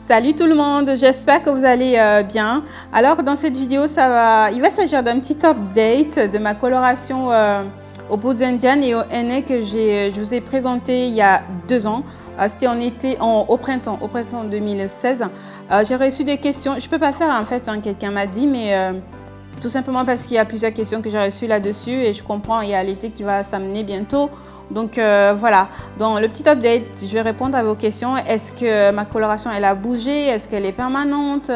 Salut tout le monde, j'espère que vous allez bien. Alors dans cette vidéo, il va s'agir d'un petit update de ma coloration aux peaux indiennes et au henné que je vous ai présenté il y a 2 ans. C'était au printemps 2016. J'ai reçu des questions, je ne peux pas faire en fait, quelqu'un m'a dit, mais tout simplement parce qu'il y a plusieurs questions que j'ai reçues là-dessus et je comprends, il y a l'été qui va s'amener bientôt. Donc voilà, dans le petit update, je vais répondre à vos questions. Est-ce que ma coloration, elle a bougé? Est-ce qu'elle est permanente?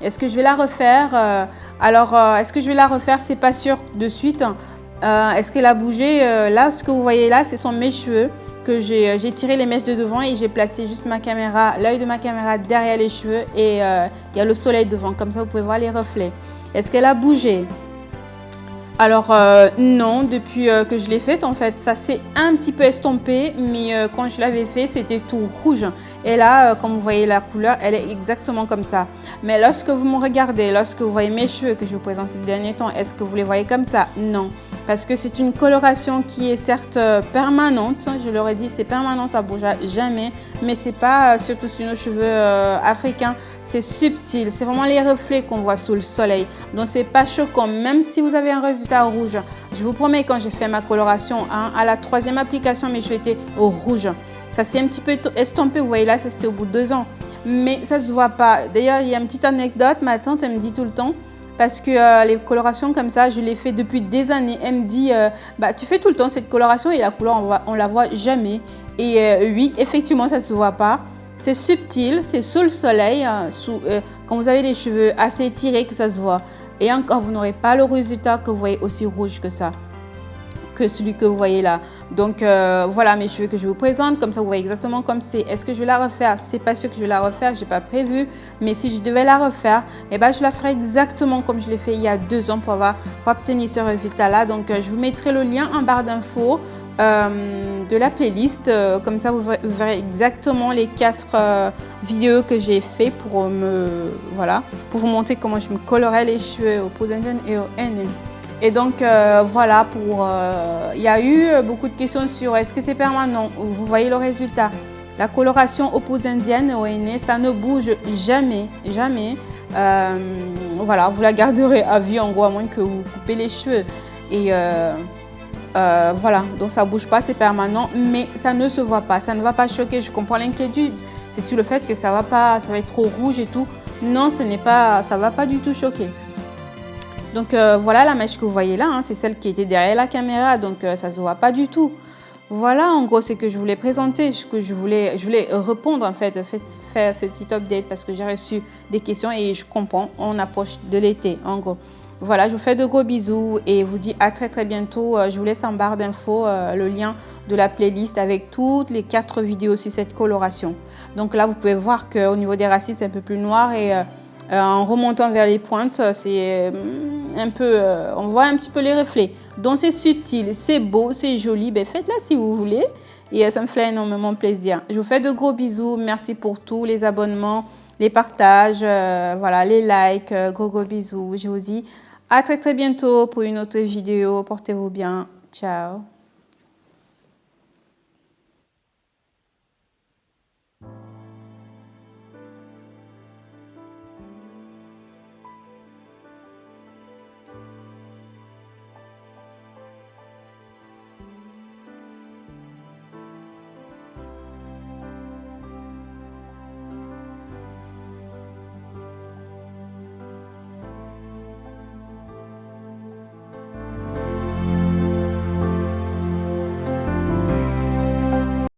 Est-ce que je vais la refaire? Est-ce que je vais la refaire? C'est pas sûr de suite. Est-ce qu'elle a bougé? Là, ce que vous voyez là, ce sont mes cheveux que j'ai tiré les mèches de devant et j'ai placé juste ma caméra, l'œil de ma caméra derrière les cheveux et il y a le soleil devant. Comme ça, vous pouvez voir les reflets. Est-ce qu'elle a bougé? Alors non, depuis que je l'ai faite, en fait, ça s'est un petit peu estompé, mais quand je l'avais fait, c'était tout rouge. Et là, comme vous voyez la couleur, elle est exactement comme ça. Mais lorsque vous me regardez, lorsque vous voyez mes cheveux que je vous présente ces derniers temps, est-ce que vous les voyez comme ça? Non. Parce que c'est une coloration qui est certes permanente, je leur ai dit, c'est permanent, ça ne bouge jamais, mais c'est pas, surtout sur nos cheveux africains, c'est subtil, c'est vraiment les reflets qu'on voit sous le soleil. Donc c'est pas choquant, même si vous avez un résultat rouge. Je vous promets, quand j'ai fait ma coloration, à la 3e application, mes cheveux étaient au rouge. Ça s'est un petit peu estompé, vous voyez là, ça c'est au bout de 2 ans. Mais ça se voit pas. D'ailleurs, il y a une petite anecdote, ma tante, elle me dit tout le temps, parce que les colorations comme ça, je les fais depuis des années. Elle me dit, tu fais tout le temps cette coloration et la couleur, on la voit jamais. Et oui, effectivement, ça se voit pas. C'est subtil, c'est sous le soleil, quand vous avez les cheveux assez étirés que ça se voit. Et encore, vous n'aurez pas le résultat que vous voyez aussi rouge que ça, que celui que vous voyez là. Donc voilà mes cheveux que je vous présente, comme ça vous voyez exactement comme c'est. Est-ce que je vais la refaire? C'est pas sûr que je vais la refaire, j'ai pas prévu, mais si je devais la refaire, je la ferai exactement comme je l'ai fait il y a 2 ans pour obtenir ce résultat là. Donc je vous mettrai le lien en barre d'infos de la playlist, comme ça vous verrez exactement les 4 vidéos que j'ai fait pour vous montrer comment je me colorais les cheveux aux peaux indiennes et au henné. Et donc voilà, il y a eu beaucoup de questions sur est-ce que c'est permanent. Vous voyez le résultat. La coloration aux peaux indiennes au henné, ça ne bouge jamais, jamais. Voilà, vous la garderez à vie en gros, à moins que vous coupez les cheveux. Et voilà, donc ça ne bouge pas, c'est permanent, mais ça ne se voit pas. Ça ne va pas choquer, je comprends l'inquiétude. C'est sur le fait que ça va être trop rouge et tout. Non, ça ne va pas du tout choquer. Donc voilà la mèche que vous voyez là, c'est celle qui était derrière la caméra, donc ça ne se voit pas du tout. Voilà en gros ce que je voulais présenter, ce que je voulais répondre en fait, faire ce petit update parce que j'ai reçu des questions et je comprends, on approche de l'été en gros. Voilà, je vous fais de gros bisous et vous dis à très bientôt. Je vous laisse en barre d'infos le lien de la playlist avec toutes les 4 vidéos sur cette coloration. Donc là vous pouvez voir qu'au niveau des racines c'est un peu plus noir et en remontant vers les pointes, c'est un peu, on voit un petit peu les reflets. Donc c'est subtil, c'est beau, c'est joli. Faites-la si vous voulez et ça me fait énormément plaisir. Je vous fais de gros bisous. Merci pour tous les abonnements, les partages, les likes. Gros bisous. Je vous dis à très bientôt pour une autre vidéo. Portez-vous bien. Ciao.